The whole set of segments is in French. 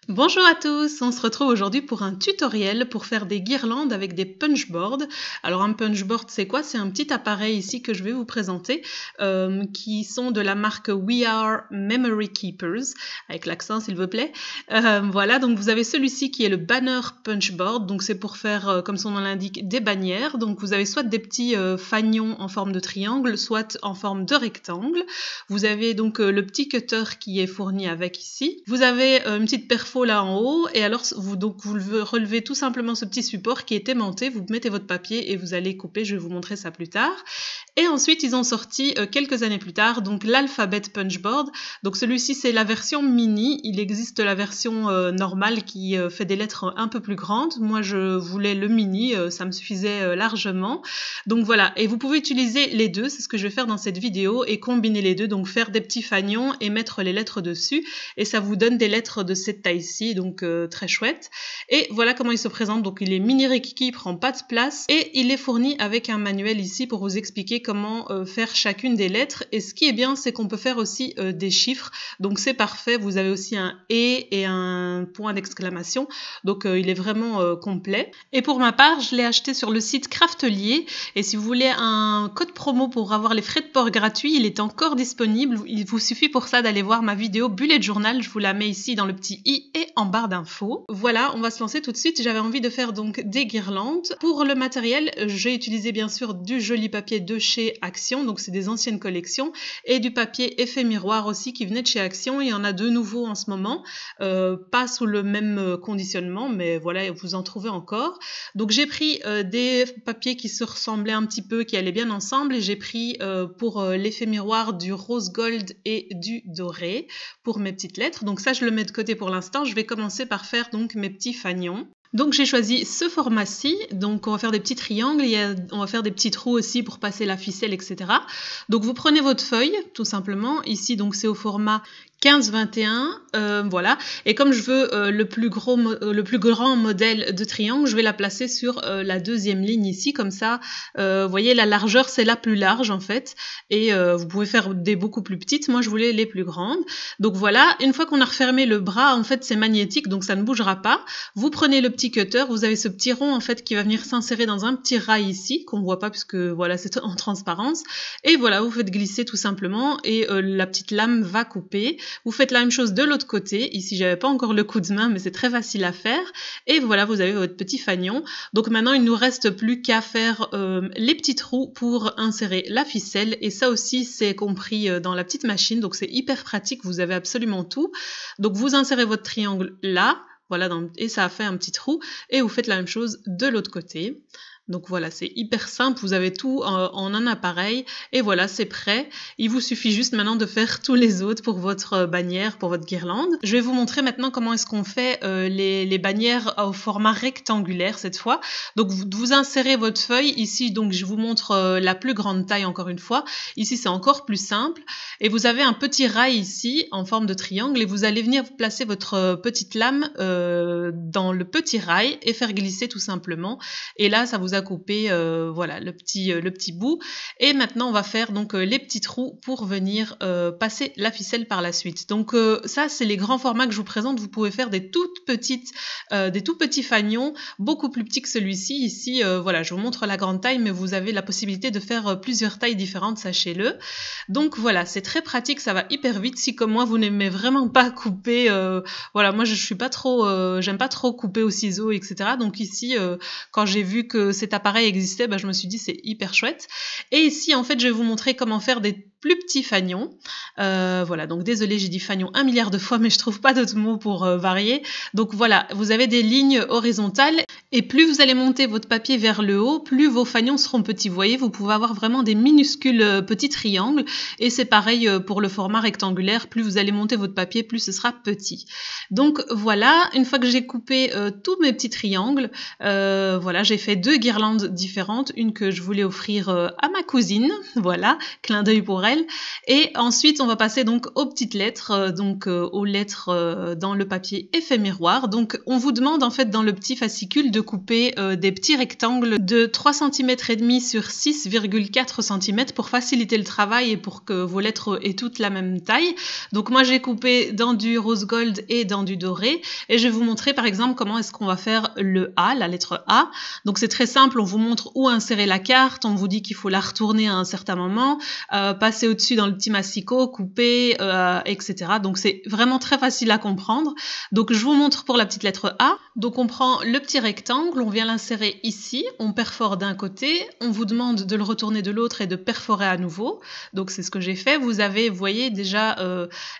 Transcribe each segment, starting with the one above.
Bonjour à tous, on se retrouve aujourd'hui pour un tutoriel pour faire des guirlandes avec des punchboards. Alors un punchboard c'est quoi? C'est un petit appareil ici que je vais vous présenter qui sont de la marque We Are Memory Keepers, avec l'accent s'il vous plaît. Voilà, donc vous avez celui-ci qui est le banner punchboard, donc c'est pour faire comme son nom l'indique des bannières. Donc vous avez soit des petits fanions en forme de triangle, soit en forme de rectangle. Vous avez donc le petit cutter qui est fourni avec ici. Vous avez une petite perfo là en haut, et alors vous relevez tout simplement ce petit support qui est aimanté, vous mettez votre papier et vous allez couper, je vais vous montrer ça plus tard. Et ensuite ils ont sorti quelques années plus tard donc l'alphabet punchboard. Donc celui-ci c'est la version mini, il existe la version normale qui fait des lettres un peu plus grandes. Moi je voulais le mini, ça me suffisait largement. Donc voilà, et vous pouvez utiliser les deux, c'est ce que je vais faire dans cette vidéo, et combiner les deux, donc faire des petits fanions et mettre les lettres dessus, et ça vous donne des lettres de cette taille-ci, donc très chouette. Et voilà comment il se présente, donc il est mini rikiki, il prend pas de place, et il est fourni avec un manuel ici pour vous expliquer comment faire chacune des lettres. Et ce qui est bien, c'est qu'on peut faire aussi des chiffres, donc c'est parfait. Vous avez aussi un « et un point d'exclamation, donc il est vraiment complet. Et pour ma part, je l'ai acheté sur le site Craftelier, et si vous voulez un code promo pour avoir les frais de port gratuits, il est encore disponible. Il vous suffit pour ça d'aller voir ma vidéo bullet journal, je vous la mets ici dans le petit i et en barre d'infos. Voilà, on va se lancer tout de suite. J'avais envie de faire donc des guirlandes. Pour le matériel, j'ai utilisé bien sûr du joli papier de chez Action, donc c'est des anciennes collections, et du papier effet miroir aussi qui venait de chez Action. Il y en a de nouveaux en ce moment, pas sous le même conditionnement, mais voilà, vous en trouvez encore. Donc j'ai pris des papiers qui se ressemblaient un petit peu, qui allaient bien ensemble, et j'ai pris pour l'effet miroir du rose gold et du doré pour mes petites lettres. Donc ça je le mets de côté pour l'instant. Je vais commencer par faire donc mes petits fanions. Donc j'ai choisi ce format-ci, donc on va faire des petits triangles, on va faire des petits trous aussi pour passer la ficelle, etc. Donc vous prenez votre feuille, tout simplement, ici donc c'est au format 15-21, voilà, et comme je veux le plus grand modèle de triangle, je vais la placer sur la deuxième ligne ici, comme ça, vous voyez la largeur c'est la plus large en fait, et vous pouvez faire des beaucoup plus petites, moi je voulais les plus grandes. Donc voilà, une fois qu'on a refermé le bras, en fait c'est magnétique, donc ça ne bougera pas. Vous prenez le petit cutter, vous avez ce petit rond en fait qui va venir s'insérer dans un petit rail ici, qu'on ne voit pas puisque voilà c'est en transparence, et voilà, vous faites glisser tout simplement, et la petite lame va couper. Vous faites la même chose de l'autre côté. Ici, j'avais pas encore le coup de main, mais c'est très facile à faire. Et voilà, vous avez votre petit fanion. Donc maintenant, il nous reste plus qu'à faire les petits trous pour insérer la ficelle. Et ça aussi, c'est compris dans la petite machine. Donc c'est hyper pratique. Vous avez absolument tout. Donc vous insérez votre triangle là. Voilà, et ça a fait un petit trou. Et vous faites la même chose de l'autre côté. Donc voilà, c'est hyper simple, vous avez tout en un appareil, et voilà, c'est prêt. Il vous suffit juste maintenant de faire tous les autres pour votre bannière, pour votre guirlande. Je vais vous montrer maintenant comment est-ce qu'on fait les bannières au format rectangulaire cette fois. Donc vous insérez votre feuille, ici donc je vous montre la plus grande taille encore une fois. Ici c'est encore plus simple, et vous avez un petit rail ici en forme de triangle, et vous allez venir placer votre petite lame dans le petit rail et faire glisser tout simplement. Et là ça vous a coupé voilà le petit bout, et maintenant on va faire donc les petits trous pour venir passer la ficelle par la suite. Donc ça c'est les grands formats que je vous présente. Vous pouvez faire des tout petits fanions beaucoup plus petits que celui-ci ici. Voilà, je vous montre la grande taille, mais vous avez la possibilité de faire plusieurs tailles différentes, sachez-le. Donc voilà, c'est très pratique, ça va hyper vite. Si comme moi vous n'aimez vraiment pas couper, voilà, moi je suis pas trop j'aime pas trop couper au ciseau, etc. Donc ici quand j'ai vu que cet appareil existait, je me suis dit c'est hyper chouette. Et ici en fait je vais vous montrer comment faire des plus petits fanions. Voilà, donc désolé, j'ai dit fanion 1 milliard de fois, mais je trouve pas d'autres mots pour varier. Donc voilà, vous avez des lignes horizontales, et plus vous allez monter votre papier vers le haut, plus vos fanions seront petits. Vous voyez, vous pouvez avoir vraiment des minuscules petits triangles, et c'est pareil pour le format rectangulaire. Plus vous allez monter votre papier, plus ce sera petit. Donc voilà, une fois que j'ai coupé tous mes petits triangles, voilà, j'ai fait deux guirlandes différentes, une que je voulais offrir à ma cousine, voilà, clin d'œil pour elle, Noël. Et ensuite, on va passer donc aux petites lettres, aux lettres dans le papier effet miroir. Donc, on vous demande en fait dans le petit fascicule de couper des petits rectangles de 3,5 cm sur 6,4 cm pour faciliter le travail et pour que vos lettres aient toutes la même taille. Donc, moi, j'ai coupé dans du rose gold et dans du doré. Et je vais vous montrer par exemple comment est-ce qu'on va faire le A, la lettre A. Donc, c'est très simple. On vous montre où insérer la carte. On vous dit qu'il faut la retourner à un certain moment, passer au-dessus dans le petit massicot, couper, etc. Donc, c'est vraiment très facile à comprendre. Donc, je vous montre pour la petite lettre A. Donc, on prend le petit rectangle, on vient l'insérer ici, on perfore d'un côté, on vous demande de le retourner de l'autre et de perforer à nouveau. Donc, c'est ce que j'ai fait. Vous voyez déjà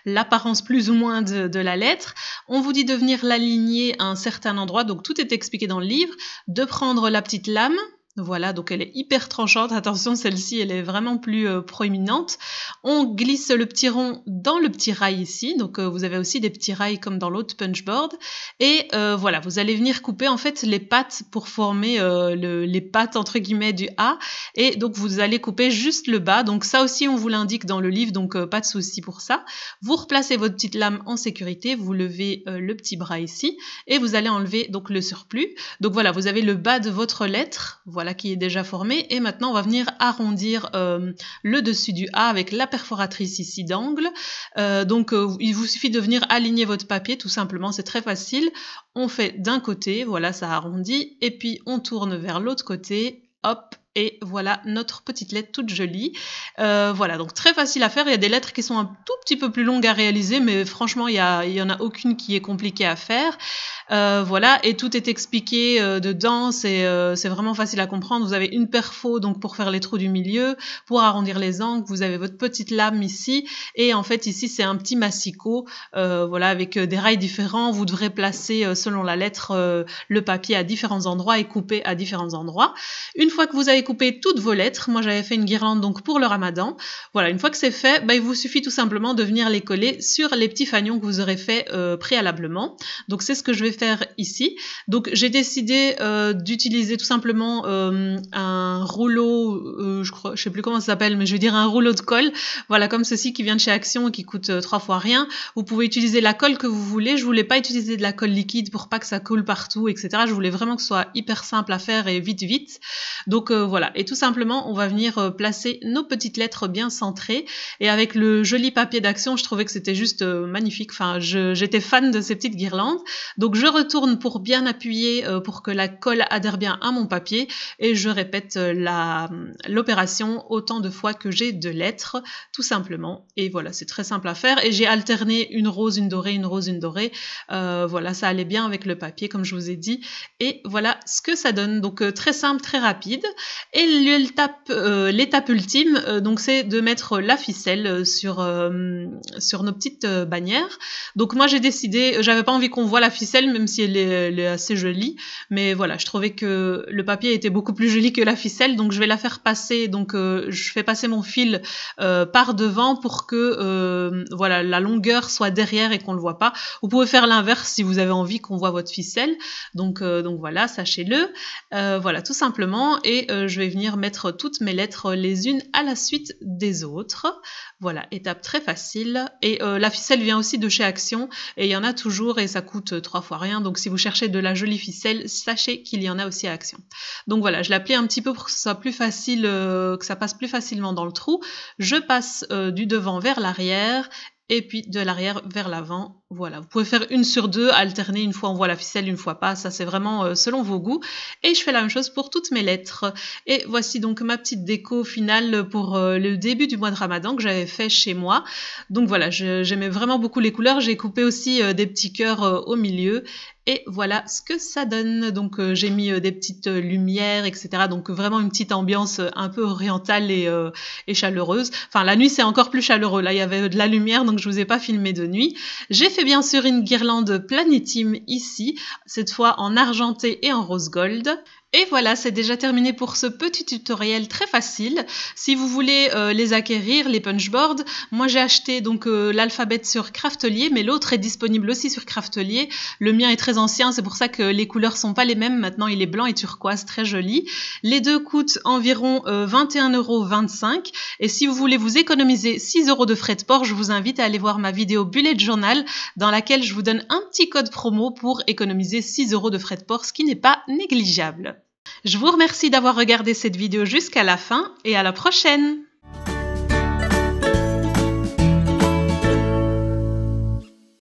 l'apparence plus ou moins de la lettre. On vous dit de venir l'aligner à un certain endroit. Donc, tout est expliqué dans le livre. De prendre la petite lame. Voilà, donc elle est hyper tranchante. Attention, celle-ci, elle est vraiment plus proéminente. On glisse le petit rond dans le petit rail ici. Donc, vous avez aussi des petits rails comme dans l'autre punchboard. Et voilà, vous allez venir couper en fait les pattes pour former les pattes entre guillemets du A. Et donc, vous allez couper juste le bas. Donc, ça aussi, on vous l'indique dans le livre. Donc, pas de souci pour ça. Vous replacez votre petite lame en sécurité. Vous levez le petit bras ici. Et vous allez enlever donc le surplus. Donc, voilà, vous avez le bas de votre lettre. Voilà, qui est déjà formé, et maintenant on va venir arrondir le dessus du A avec la perforatrice ici d'angle. Il vous suffit de venir aligner votre papier tout simplement, c'est très facile. On fait d'un côté, voilà, ça arrondit, et puis on tourne vers l'autre côté, hop, et voilà notre petite lettre toute jolie. Voilà, donc très facile à faire. Il y a des lettres qui sont un tout petit peu plus longues à réaliser, mais franchement, il y en a aucune qui est compliquée à faire. Voilà, et tout est expliqué dedans, c'est vraiment facile à comprendre. Vous avez une perfo donc pour faire les trous du milieu, pour arrondir les angles, vous avez votre petite lame ici, et en fait ici c'est un petit massicot, voilà, avec des rails différents. Vous devrez placer selon la lettre le papier à différents endroits et couper à différents endroits. Une fois que vous avez coupé toutes vos lettres, moi j'avais fait une guirlande donc pour le Ramadan. Voilà, une fois que c'est fait, il vous suffit tout simplement de venir les coller sur les petits fanions que vous aurez fait préalablement. Donc c'est ce que je vais faire ici. Donc j'ai décidé d'utiliser tout simplement un rouleau, je sais plus comment ça s'appelle, mais je vais dire un rouleau de colle, voilà, comme ceci qui vient de chez Action et qui coûte 3 fois rien. Vous pouvez utiliser la colle que vous voulez. Je voulais pas utiliser de la colle liquide pour pas que ça coule partout, etc. Je voulais vraiment que ce soit hyper simple à faire et vite. Donc voilà, et tout simplement on va venir placer nos petites lettres bien centrées, et avec le joli papier d'Action, je trouvais que c'était juste magnifique. Enfin, j'étais fan de ces petites guirlandes. Donc je retourne pour bien appuyer pour que la colle adhère bien à mon papier, et je répète l'opération autant de fois que j'ai de lettres, tout simplement. Et voilà, c'est très simple à faire, et j'ai alterné une rose, une dorée, une rose, une dorée. Voilà, ça allait bien avec le papier comme je vous ai dit, et voilà ce que ça donne. Donc très simple, très rapide. Et l'étape ultime, donc c'est de mettre la ficelle sur nos petites bannières. Donc moi j'ai décidé, j'avais pas envie qu'on voit la ficelle, même si elle est assez jolie, mais voilà, je trouvais que le papier était beaucoup plus joli que la ficelle, donc je vais la faire passer. Donc je fais passer mon fil par devant pour que voilà, la longueur soit derrière et qu'on le voit pas. Vous pouvez faire l'inverse si vous avez envie qu'on voit votre ficelle. Donc voilà, sachez-le. Voilà, tout simplement. Et je vais venir mettre toutes mes lettres les unes à la suite des autres. Voilà, étape très facile. Et la ficelle vient aussi de chez Action, et il y en a toujours, et ça coûte 3 fois rien. Donc si vous cherchez de la jolie ficelle, sachez qu'il y en a aussi à Action. Donc voilà, je l'ai plié un petit peu pour que ce soit plus facile, que ça passe plus facilement dans le trou. Je passe du devant vers l'arrière, et puis de l'arrière vers l'avant. Voilà, vous pouvez faire une sur deux, alterner, une fois on voit la ficelle, une fois pas, ça c'est vraiment selon vos goûts. Et je fais la même chose pour toutes mes lettres. Et voici donc ma petite déco finale pour le début du mois de Ramadan que j'avais fait chez moi. Donc voilà, j'aimais vraiment beaucoup les couleurs, j'ai coupé aussi des petits cœurs au milieu. Et voilà ce que ça donne. Donc j'ai mis des petites lumières, etc. Donc vraiment une petite ambiance un peu orientale et chaleureuse. Enfin, la nuit c'est encore plus chaleureux. Là il y avait de la lumière, donc je vous ai pas filmé de nuit. J'ai fait bien sûr une guirlande planétime ici, cette fois en argenté et en rose gold. Et voilà, c'est déjà terminé pour ce petit tutoriel très facile. Si vous voulez les acquérir, les punchboards, moi j'ai acheté donc l'alphabet sur Craftelier, mais l'autre est disponible aussi sur Craftelier. Le mien est très ancien, c'est pour ça que les couleurs sont pas les mêmes. Maintenant, il est blanc et turquoise, très joli. Les deux coûtent environ 21,25 €. Et si vous voulez vous économiser 6 € de frais de port, je vous invite à aller voir ma vidéo Bullet Journal, dans laquelle je vous donne un petit code promo pour économiser 6 € de frais de port, ce qui n'est pas négligeable. Je vous remercie d'avoir regardé cette vidéo jusqu'à la fin et à la prochaine!